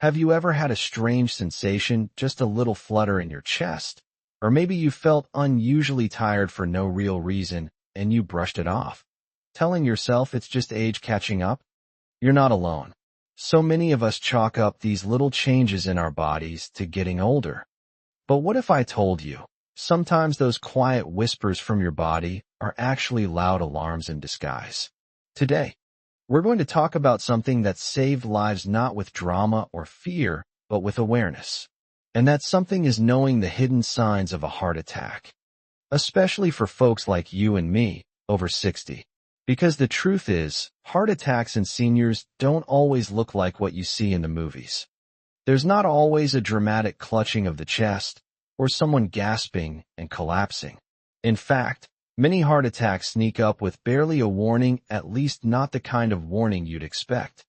Have you ever had a strange sensation, just a little flutter in your chest? Or maybe you felt unusually tired for no real reason and you brushed it off, telling yourself it's just age catching up? You're not alone. So many of us chalk up these little changes in our bodies to getting older. But what if I told you, sometimes those quiet whispers from your body are actually loud alarms in disguise? Today, we're going to talk about something that saved lives not with drama or fear, but with awareness. And that something is knowing the hidden signs of a heart attack. Especially for folks like you and me, over 60. Because the truth is, heart attacks in seniors don't always look like what you see in the movies. There's not always a dramatic clutching of the chest, or someone gasping and collapsing. In fact, many heart attacks sneak up with barely a warning, at least not the kind of warning you'd expect.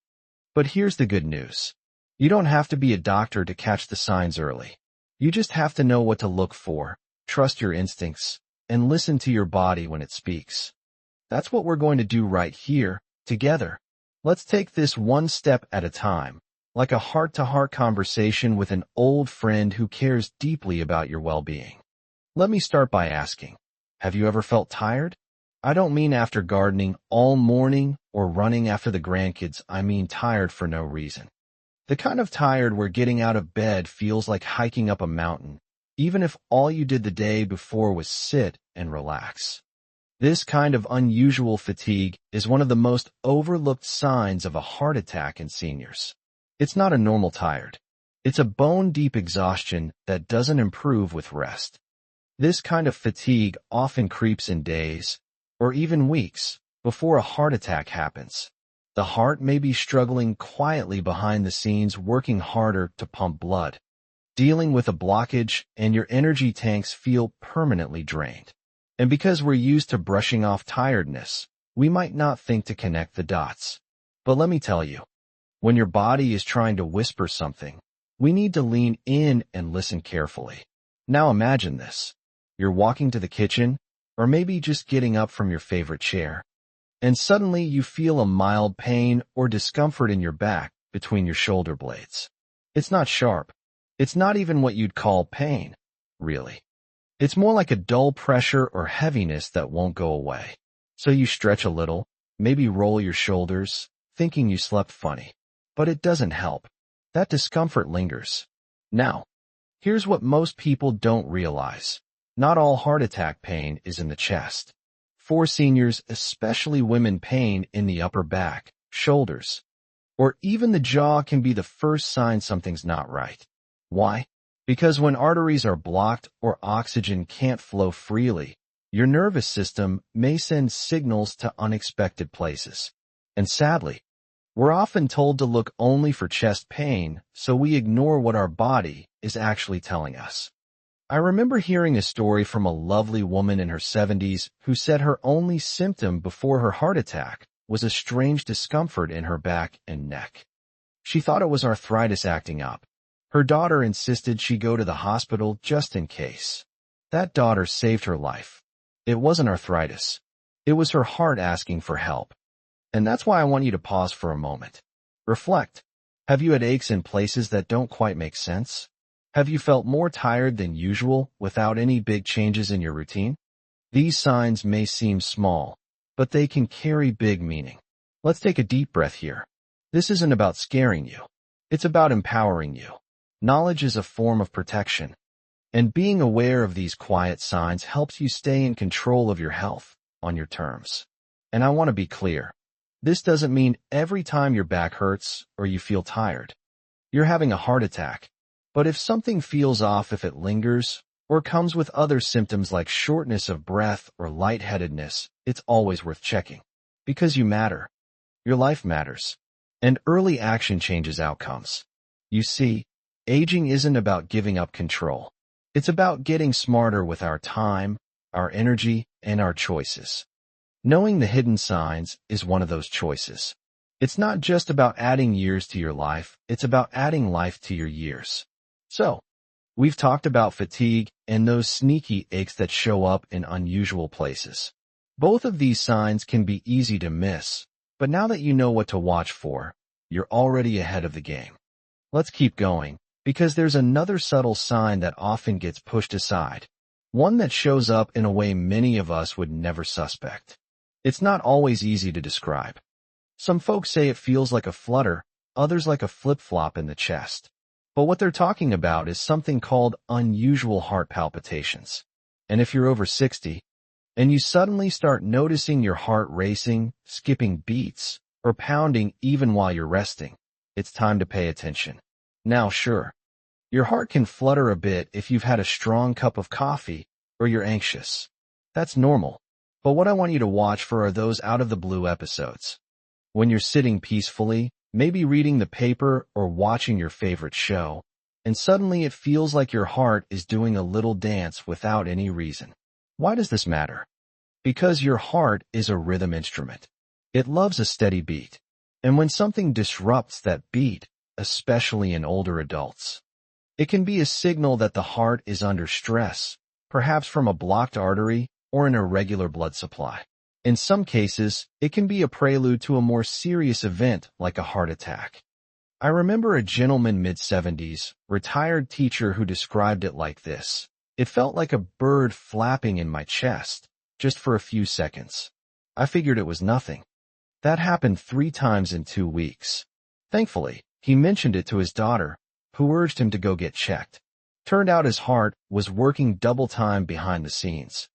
But here's the good news. You don't have to be a doctor to catch the signs early. You just have to know what to look for, trust your instincts, and listen to your body when it speaks. That's what we're going to do right here, together. Let's take this one step at a time, like a heart-to-heart conversation with an old friend who cares deeply about your well-being. Let me start by asking, have you ever felt tired? I don't mean after gardening all morning or running after the grandkids. I mean tired for no reason. The kind of tired where getting out of bed feels like hiking up a mountain, even if all you did the day before was sit and relax. This kind of unusual fatigue is one of the most overlooked signs of a heart attack in seniors. It's not a normal tired. It's a bone-deep exhaustion that doesn't improve with rest. This kind of fatigue often creeps in days, or even weeks, before a heart attack happens. The heart may be struggling quietly behind the scenes, working harder to pump blood, dealing with a blockage, and your energy tanks feel permanently drained. And because we're used to brushing off tiredness, we might not think to connect the dots. But let me tell you, when your body is trying to whisper something, we need to lean in and listen carefully. Now imagine this. You're walking to the kitchen, or maybe just getting up from your favorite chair, and suddenly you feel a mild pain or discomfort in your back between your shoulder blades. It's not sharp. It's not even what you'd call pain, really. It's more like a dull pressure or heaviness that won't go away. So you stretch a little, maybe roll your shoulders, thinking you slept funny. But it doesn't help. That discomfort lingers. Now, here's what most people don't realize. Not all heart attack pain is in the chest. For seniors, especially women, pain in the upper back, shoulders, or even the jaw can be the first sign something's not right. Why? Because when arteries are blocked or oxygen can't flow freely, your nervous system may send signals to unexpected places. And sadly, we're often told to look only for chest pain, so we ignore what our body is actually telling us. I remember hearing a story from a lovely woman in her 70s who said her only symptom before her heart attack was a strange discomfort in her back and neck. She thought it was arthritis acting up. Her daughter insisted she go to the hospital just in case. That daughter saved her life. It wasn't arthritis. It was her heart asking for help. And that's why I want you to pause for a moment. Reflect. Have you had aches in places that don't quite make sense? Have you felt more tired than usual without any big changes in your routine? These signs may seem small, but they can carry big meaning. Let's take a deep breath here. This isn't about scaring you. It's about empowering you. Knowledge is a form of protection, and being aware of these quiet signs helps you stay in control of your health on your terms. And I want to be clear. This doesn't mean every time your back hurts or you feel tired, you're having a heart attack. But if something feels off, if it lingers, or comes with other symptoms like shortness of breath or lightheadedness, it's always worth checking. Because you matter. Your life matters. And early action changes outcomes. You see, aging isn't about giving up control. It's about getting smarter with our time, our energy, and our choices. Knowing the hidden signs is one of those choices. It's not just about adding years to your life, it's about adding life to your years. So, we've talked about fatigue and those sneaky aches that show up in unusual places. Both of these signs can be easy to miss, but now that you know what to watch for, you're already ahead of the game. let's keep going, because there's another subtle sign that often gets pushed aside. One that shows up in a way many of us would never suspect. It's not always easy to describe. Some folks say it feels like a flutter, others like a flip-flop in the chest. But what they're talking about is something called unusual heart palpitations. And if you're over 60, and you suddenly start noticing your heart racing, skipping beats, or pounding even while you're resting, it's time to pay attention. Now, sure, your heart can flutter a bit if you've had a strong cup of coffee or you're anxious. That's normal. But what I want you to watch for are those out-of-the-blue episodes. When you're sitting peacefully, maybe reading the paper or watching your favorite show, and suddenly it feels like your heart is doing a little dance without any reason. Why does this matter? Because your heart is a rhythm instrument. It loves a steady beat. And when something disrupts that beat, especially in older adults, it can be a signal that the heart is under stress, perhaps from a blocked artery or an irregular blood supply. In some cases, it can be a prelude to a more serious event like a heart attack. I remember a gentleman mid-70s, retired teacher who described it like this. It felt like a bird flapping in my chest, just for a few seconds. I figured it was nothing. That happened 3 times in 2 weeks. Thankfully, he mentioned it to his daughter, who urged him to go get checked. Turned out his heart was working double time behind the scenes.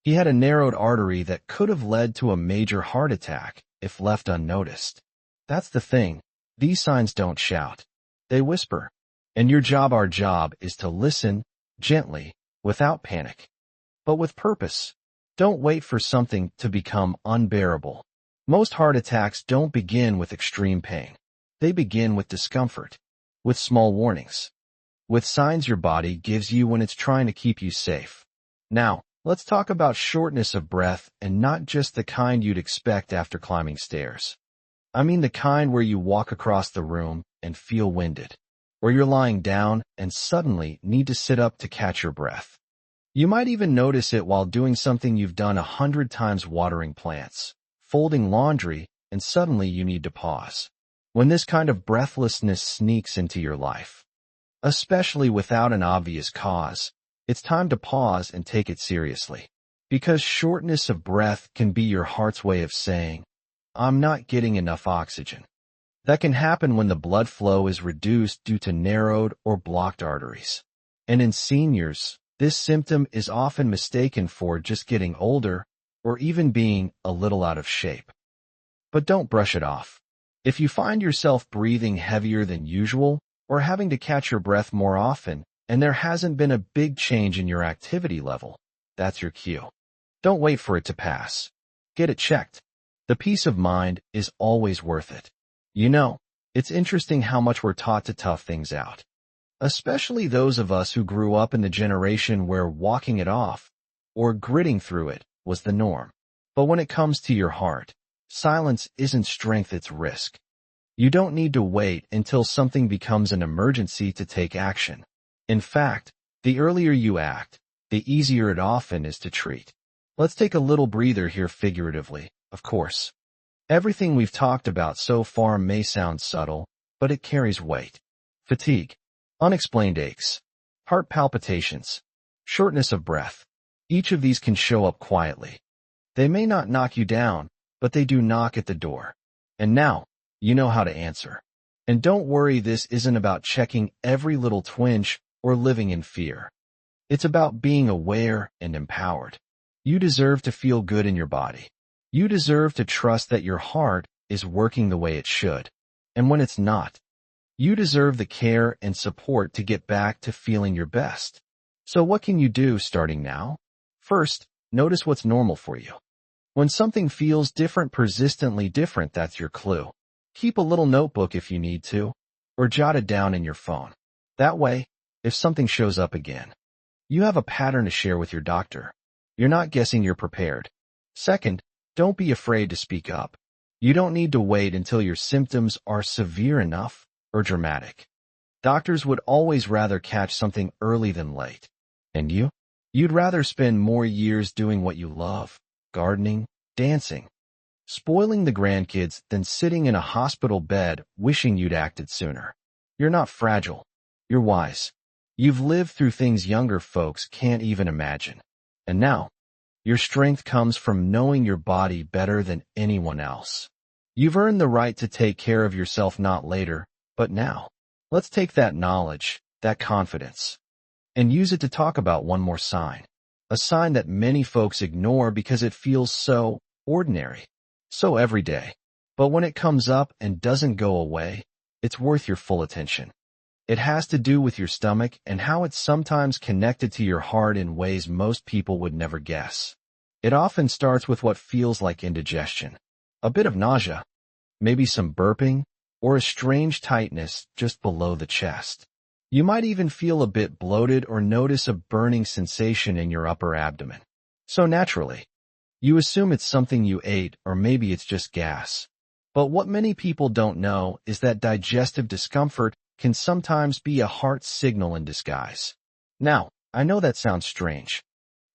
He had a narrowed artery that could have led to a major heart attack if left unnoticed. That's the thing. These signs don't shout. They whisper. And our job is to listen, gently, without panic, but with purpose. Don't wait for something to become unbearable. Most heart attacks don't begin with extreme pain. They begin with discomfort, with small warnings, with signs your body gives you when it's trying to keep you safe. Now, let's talk about shortness of breath, and not just the kind you'd expect after climbing stairs. I mean the kind where you walk across the room and feel winded, or you're lying down and suddenly need to sit up to catch your breath. You might even notice it while doing something you've done 100 times: watering plants, folding laundry, and suddenly you need to pause. When this kind of breathlessness sneaks into your life, especially without an obvious cause, it's time to pause and take it seriously. Because shortness of breath can be your heart's way of saying, I'm not getting enough oxygen. That can happen when the blood flow is reduced due to narrowed or blocked arteries. And in seniors, this symptom is often mistaken for just getting older or even being a little out of shape. But don't brush it off. If you find yourself breathing heavier than usual or having to catch your breath more often, and there hasn't been a big change in your activity level, that's your cue. Don't wait for it to pass. Get it checked. The peace of mind is always worth it. You know, it's interesting how much we're taught to tough things out. Especially those of us who grew up in the generation where walking it off, or gritting through it, was the norm. But when it comes to your heart, silence isn't strength, it's risk. You don't need to wait until something becomes an emergency to take action. In fact, the earlier you act, the easier it often is to treat. Let's take a little breather here, figuratively, of course. Everything we've talked about so far may sound subtle, but it carries weight. Fatigue, unexplained aches, heart palpitations, shortness of breath. Each of these can show up quietly. They may not knock you down, but they do knock at the door. And now, you know how to answer. And don't worry, this isn't about checking every little twinge or living in fear. It's about being aware and empowered. You deserve to feel good in your body. You deserve to trust that your heart is working the way it should. And when it's not, you deserve the care and support to get back to feeling your best. So what can you do starting now? First, notice what's normal for you. When something feels different, persistently different, that's your clue. Keep a little notebook if you need to, or jot it down in your phone. That way, if something shows up again, you have a pattern to share with your doctor. You're not guessing, you're prepared. Second, don't be afraid to speak up. You don't need to wait until your symptoms are severe enough or dramatic. Doctors would always rather catch something early than late. And you? You'd rather spend more years doing what you love, gardening, dancing, spoiling the grandkids, than sitting in a hospital bed wishing you'd acted sooner. You're not fragile. You're wise. You've lived through things younger folks can't even imagine. And now, your strength comes from knowing your body better than anyone else. You've earned the right to take care of yourself not later, but now. Let's take that knowledge, that confidence, and use it to talk about one more sign. A sign that many folks ignore because it feels so ordinary, so everyday. But when it comes up and doesn't go away, it's worth your full attention. It has to do with your stomach and how it's sometimes connected to your heart in ways most people would never guess. It often starts with what feels like indigestion, a bit of nausea, maybe some burping, or a strange tightness just below the chest. You might even feel a bit bloated or notice a burning sensation in your upper abdomen. So naturally, you assume it's something you ate or maybe it's just gas. But what many people don't know is that digestive discomfort can sometimes be a heart signal in disguise. Now, I know that sounds strange.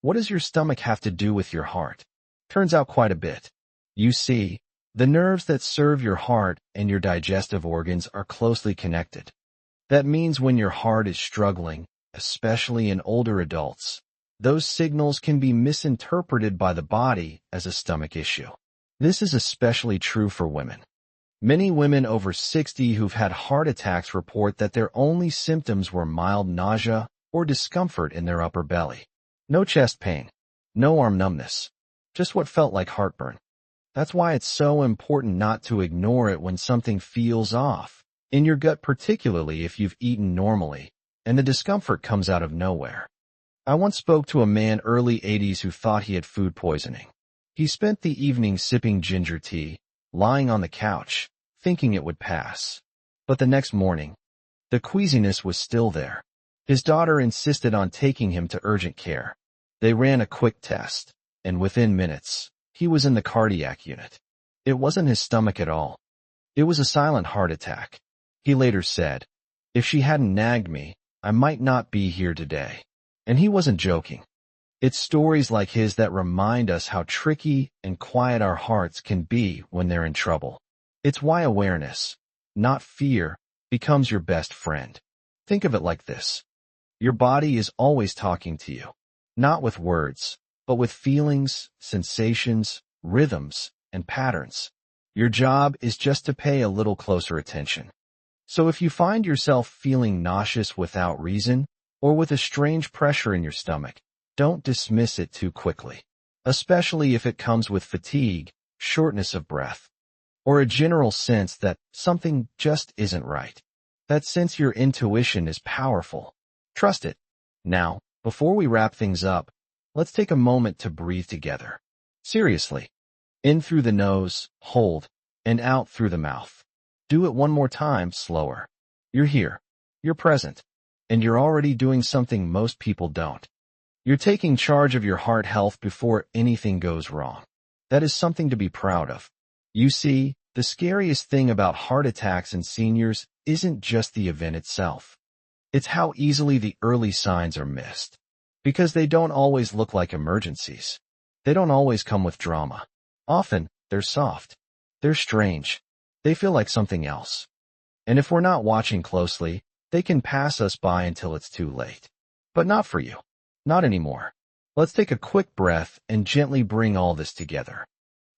What does your stomach have to do with your heart? Turns out quite a bit. You see, the nerves that serve your heart and your digestive organs are closely connected. That means when your heart is struggling, especially in older adults, those signals can be misinterpreted by the body as a stomach issue. This is especially true for women. Many women over 60 who've had heart attacks report that their only symptoms were mild nausea or discomfort in their upper belly. No chest pain, no arm numbness, just what felt like heartburn. That's why it's so important not to ignore it when something feels off, in your gut particularly if you've eaten normally, and the discomfort comes out of nowhere. I once spoke to a man early 80s who thought he had food poisoning. He spent the evening sipping ginger tea, lying on the couch, thinking it would pass. But the next morning, the queasiness was still there. His daughter insisted on taking him to urgent care. They ran a quick test, and within minutes, he was in the cardiac unit. It wasn't his stomach at all. It was a silent heart attack. He later said, "If she hadn't nagged me, I might not be here today." And he wasn't joking. It's stories like his that remind us how tricky and quiet our hearts can be when they're in trouble. It's why awareness, not fear, becomes your best friend. Think of it like this. Your body is always talking to you, not with words, but with feelings, sensations, rhythms, and patterns. Your job is just to pay a little closer attention. So if you find yourself feeling nauseous without reason, or with a strange pressure in your stomach, don't dismiss it too quickly, especially if it comes with fatigue, shortness of breath, or a general sense that something just isn't right. That sense your intuition is powerful. Trust it. Now, before we wrap things up, let's take a moment to breathe together. Seriously. In through the nose, hold, and out through the mouth. Do it one more time, slower. You're here. You're present. And you're already doing something most people don't. You're taking charge of your heart health before anything goes wrong. That is something to be proud of. You see, the scariest thing about heart attacks in seniors isn't just the event itself. It's how easily the early signs are missed. Because they don't always look like emergencies. They don't always come with drama. Often, they're soft. They're strange. They feel like something else. And if we're not watching closely, they can pass us by until it's too late. But not for you. Not anymore. Let's take a quick breath and gently bring all this together.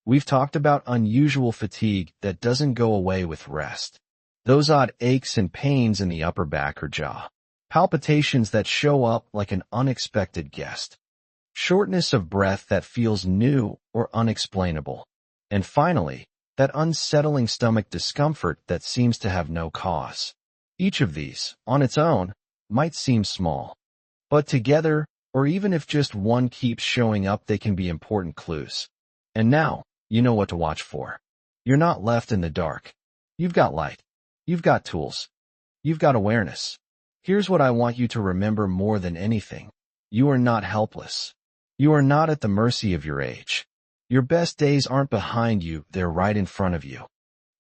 We've talked about unusual fatigue that doesn't go away with rest. Those odd aches and pains in the upper back or jaw. Palpitations that show up like an unexpected guest. Shortness of breath that feels new or unexplainable. And finally, that unsettling stomach discomfort that seems to have no cause. Each of these, on its own, might seem small. But together, or even if just one keeps showing up, they can be important clues. And now, you know what to watch for. You're not left in the dark. You've got light. You've got tools. You've got awareness. Here's what I want you to remember more than anything. You are not helpless. You are not at the mercy of your age. Your best days aren't behind you, they're right in front of you.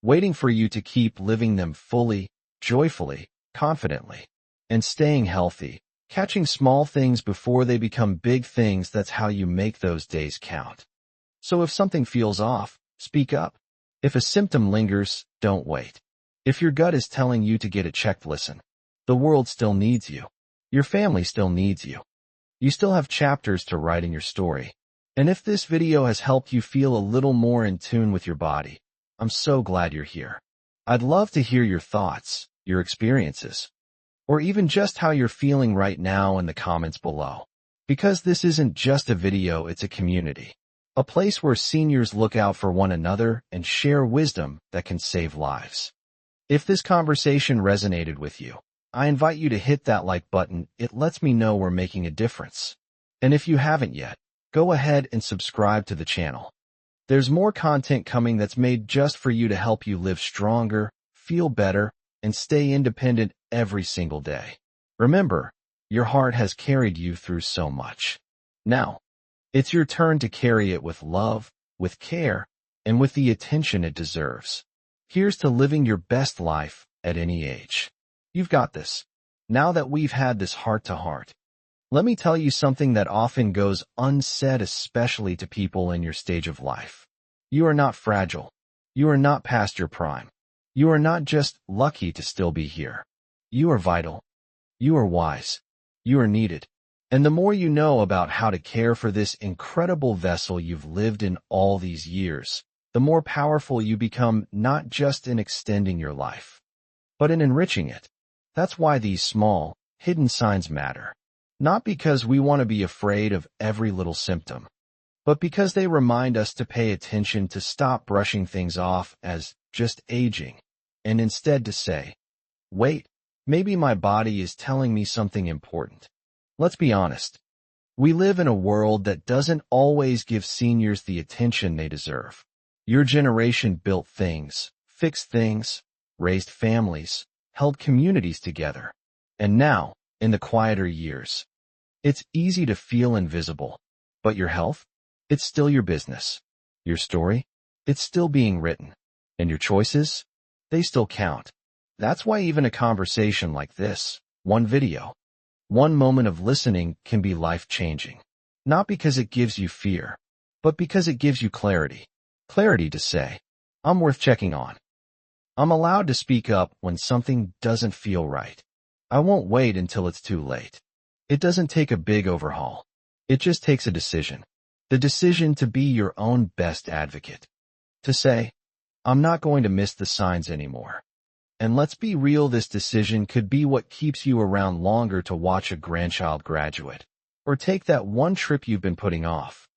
Waiting for you to keep living them fully, joyfully, confidently, and staying healthy. Catching small things before they become big things, that's how you make those days count. So if something feels off, speak up. If a symptom lingers, don't wait. If your gut is telling you to get it checked, listen. The world still needs you. Your family still needs you. You still have chapters to write in your story. And if this video has helped you feel a little more in tune with your body, I'm so glad you're here. I'd love to hear your thoughts, your experiences, or even just how you're feeling right now in the comments below. Because this isn't just a video, it's a community. A place where seniors look out for one another and share wisdom that can save lives. If this conversation resonated with you, I invite you to hit that like button. It lets me know we're making a difference. And if you haven't yet, go ahead and subscribe to the channel. There's more content coming that's made just for you to help you live stronger, feel better, and stay independent every single day. Remember, your heart has carried you through so much. Now, it's your turn to carry it with love, with care, and with the attention it deserves. Here's to living your best life at any age. You've got this. Now that we've had this heart-to-heart, let me tell you something that often goes unsaid, especially to people in your stage of life. You are not fragile. You are not past your prime. You are not just lucky to still be here. You are vital. You are wise. You are needed. And the more you know about how to care for this incredible vessel you've lived in all these years, the more powerful you become, not just in extending your life, but in enriching it. That's why these small, hidden signs matter. Not because we want to be afraid of every little symptom, but because they remind us to pay attention, to stop brushing things off as just aging, and instead to say, wait, maybe my body is telling me something important. Let's be honest. We live in a world that doesn't always give seniors the attention they deserve. Your generation built things, fixed things, raised families, held communities together. And now, in the quieter years, it's easy to feel invisible. But your health? It's still your business. Your story? It's still being written. And your choices? They still count. That's why even a conversation like this, one video, one moment of listening can be life-changing. Not because it gives you fear, but because it gives you clarity. Clarity to say, I'm worth checking on. I'm allowed to speak up when something doesn't feel right. I won't wait until it's too late. It doesn't take a big overhaul. It just takes a decision. The decision to be your own best advocate. To say, I'm not going to miss the signs anymore. And let's be real, this decision could be what keeps you around longer to watch a grandchild graduate, or take that one trip you've been putting off,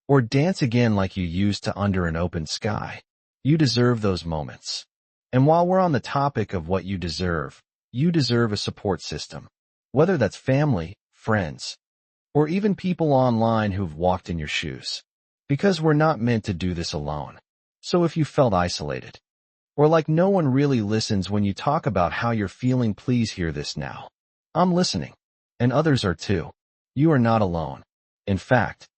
or dance again like you used to under an open sky. You deserve those moments. And while we're on the topic of what you deserve a support system. Whether that's family, friends, or even people online who've walked in your shoes. Because we're not meant to do this alone. So if you felt isolated, or like no one really listens when you talk about how you're feeling, please hear this now. I'm listening. And others are too. You are not alone. In fact,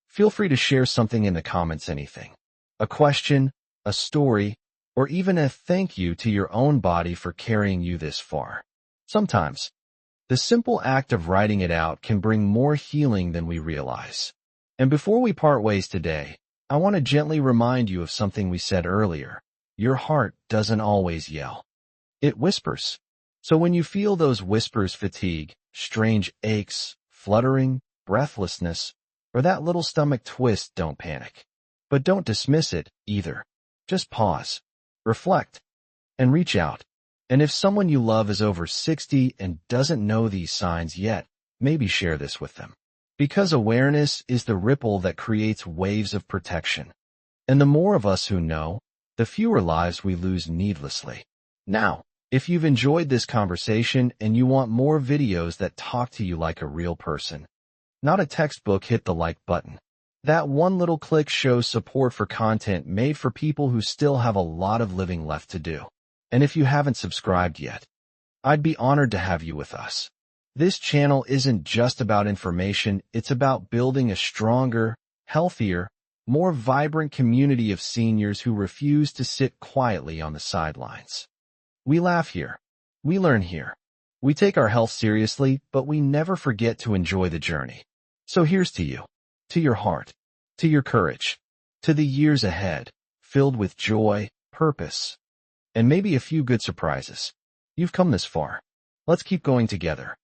feel free to share something in the comments, anything. A question, a story, or even a thank you to your own body for carrying you this far. Sometimes, the simple act of writing it out can bring more healing than we realize. And before we part ways today, I want to gently remind you of something we said earlier. Your heart doesn't always yell. It whispers. So when you feel those whispers, fatigue, strange aches, fluttering, breathlessness, or that little stomach twist, don't panic. But don't dismiss it either. Just pause, reflect, and reach out. And if someone you love is over 60 and doesn't know these signs yet, maybe share this with them. Because awareness is the ripple that creates waves of protection. And the more of us who know, the fewer lives we lose needlessly. Now, if you've enjoyed this conversation and you want more videos that talk to you like a real person, not a textbook, hit the like button. That one little click shows support for content made for people who still have a lot of living left to do. And if you haven't subscribed yet, I'd be honored to have you with us. This channel isn't just about information, it's about building a stronger, healthier, more vibrant community of seniors who refuse to sit quietly on the sidelines. We laugh here. We learn here. We take our health seriously, but we never forget to enjoy the journey. So here's to you, to your heart, to your courage, to the years ahead, filled with joy, purpose, and maybe a few good surprises. You've come this far. Let's keep going together.